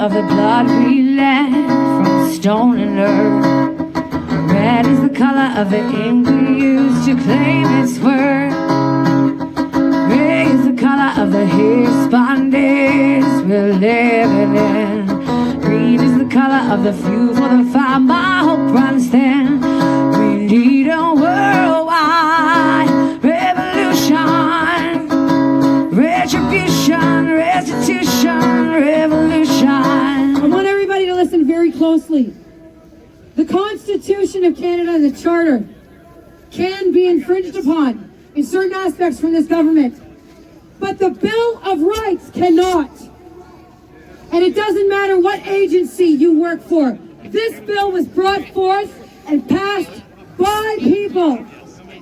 of the blood we left from stone and earth. Red is the color of the ink we use to claim its worth. Gray is the color of the Hispanics we're living in. Green is the color of the fuel for the fire my hope runs thin. We need a worldwide revolution, retribution, restitution, revolution. I want everybody to listen very closely. The Constitution of Canada and the Charter can be infringed upon in certain aspects from this government, but the Bill of Rights cannot. And it doesn't matter what agency you work for. This bill was brought forth and passed by people.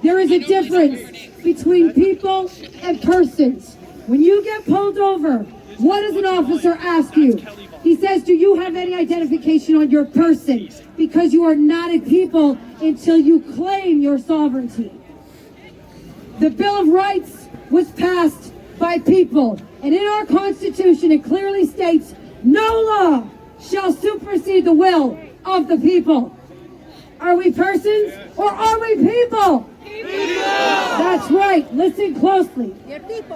There is a difference between people and persons. When you get pulled over, what does an officer ask you? He says, do you have any identification on your person? Because you are not a people until you claim your sovereignty. The Bill of Rights was passed by people. And in our Constitution, it clearly states, no law shall supersede the will of the people. Are we persons or are we people? People. That's right. Listen closely.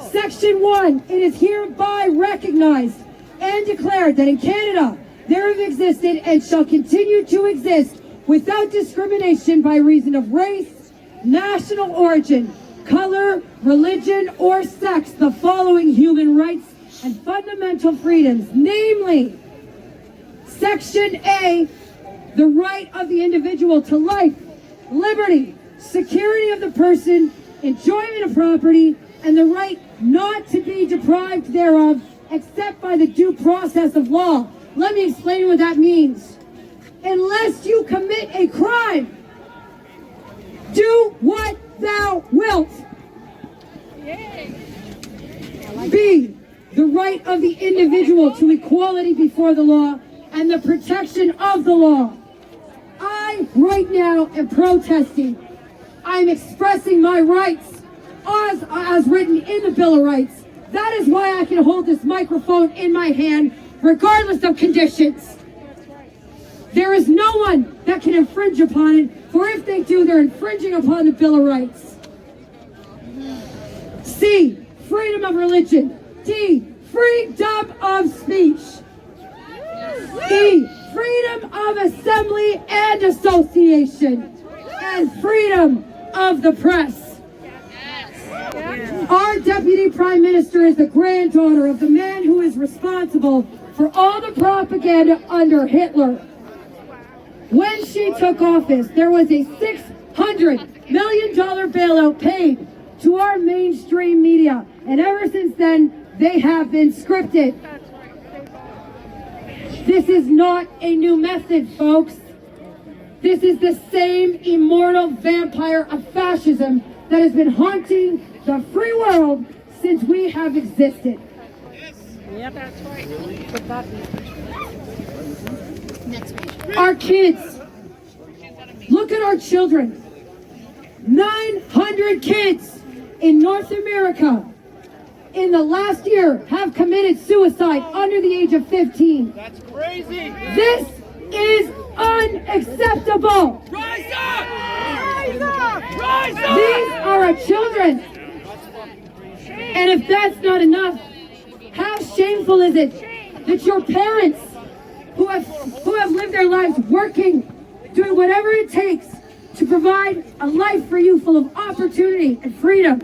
Section 1, it is hereby recognized and declared that in Canada there have existed and shall continue to exist without discrimination by reason of race, national origin, color, religion, or sex, the following human rights and fundamental freedoms, namely, Section A, the right of the individual to life, liberty, security of the person, enjoyment of property, and the right not to be deprived thereof, except by the due process of law. Let me explain what that means. Unless you commit a crime, do what thou wilt. B, the right of the individual to equality before the law and the protection of the law. I, right now, am protesting. I'm expressing my rights as written in the Bill of Rights. That is why I can hold this microphone in my hand, regardless of conditions. There is no one that can infringe upon it, for if they do, they're infringing upon the Bill of Rights. C, freedom of religion. D, freedom of speech. E, freedom of assembly and association. And freedom of the press. Our Deputy Prime Minister is the granddaughter of the man who is responsible for all the propaganda under Hitler. When she took office, there was a $600 million bailout paid to our mainstream media. And ever since then, they have been scripted. This is not a new method, folks. This is the same immortal vampire of fascism that has been haunting the free world since we have existed. Yeah, that's right. Next page. Our kids. Look at our children. 900 kids in North America in the last year have committed suicide under the age of 15. That's crazy. This is unacceptable. Rise up! Rise up! Rise up! These are our children. And if that's not enough, how shameful is it that your parents who have lived their lives working, doing whatever it takes to provide a life for you full of opportunity and freedom,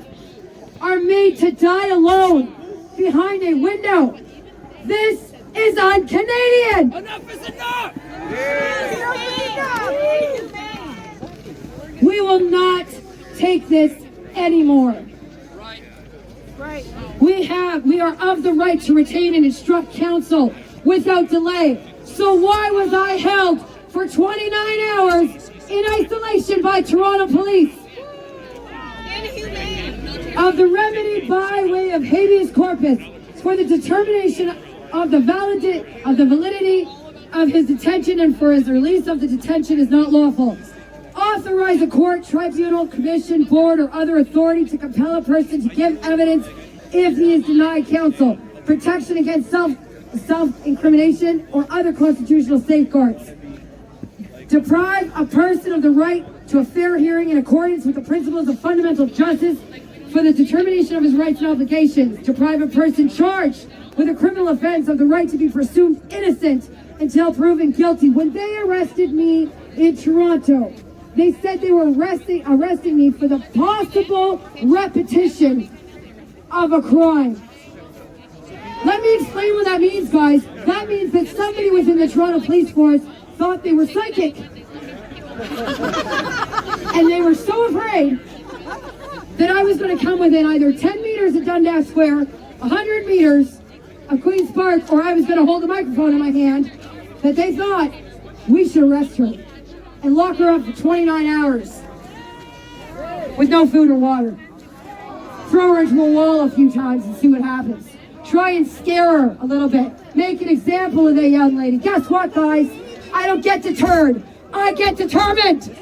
are made to die alone behind a window? This is un-Canadian. Enough is enough! We will not take this anymore. We are of the right to retain and instruct counsel without delay. So why was I held for 29 hours in isolation by Toronto police? Of the remedy by way of habeas corpus for the determination of the validity of his detention and for his release of the detention is not lawful. Authorize a court, tribunal, commission, board, or other authority to compel a person to give evidence if he is denied counsel. Protection against self-incrimination, or other constitutional safeguards. Deprive a person of the right to a fair hearing in accordance with the principles of fundamental justice for the determination of his rights and obligations. Deprive a person charged with a criminal offense of the right to be presumed innocent until proven guilty. When they arrested me in Toronto, they said they were arresting me for the possible repetition of a crime. Let me explain what that means, guys. That means that somebody within the Toronto Police Force thought they were psychic. And they were so afraid that I was going to come within either 10 meters of Dundas Square, 100 meters of Queen's Park, or I was going to hold a microphone in my hand, that they thought we should arrest her and lock her up for 29 hours with no food or water. Throw her into a wall a few times and see what happens. Try and scare her a little bit. Make an example of that young lady. Guess what, guys? I don't get deterred. I get determined.